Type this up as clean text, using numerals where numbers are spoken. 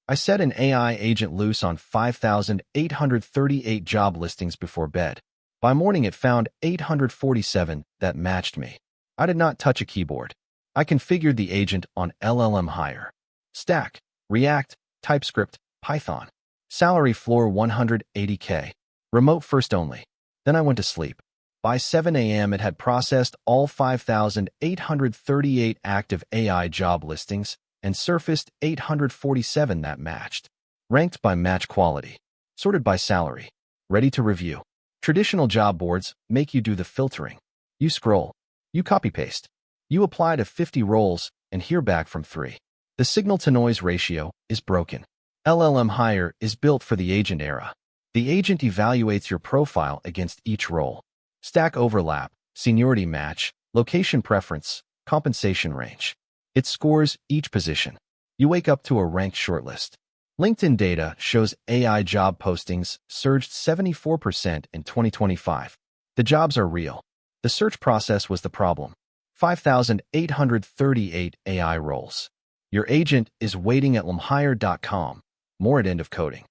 I set an AI agent loose on 5,838 job listings before bed. By morning, it found 847 that matched me. I did not touch a keyboard. I configured the agent on LLMHire. Stack, React, TypeScript, Python. Salary floor $180K. Remote first only. Then I went to sleep. By 7 a.m., it had processed all 5,838 active AI job listings and surfaced 847 that matched. Ranked by match quality. Sorted by salary. Ready to review. Traditional job boards make you do the filtering. You scroll. You copy-paste. You apply to 50 roles and hear back from 3. The signal-to-noise ratio is broken. LLMHire is built for the agent era. The agent evaluates your profile against each role. Stack overlap, seniority match, location preference, compensation range. It scores each position. You wake up to a ranked shortlist. LinkedIn data shows AI job postings surged 74% in 2025. The jobs are real. The search process was the problem. 5,838 AI roles. Your agent is waiting at LLMHire.com. More at End of Coding.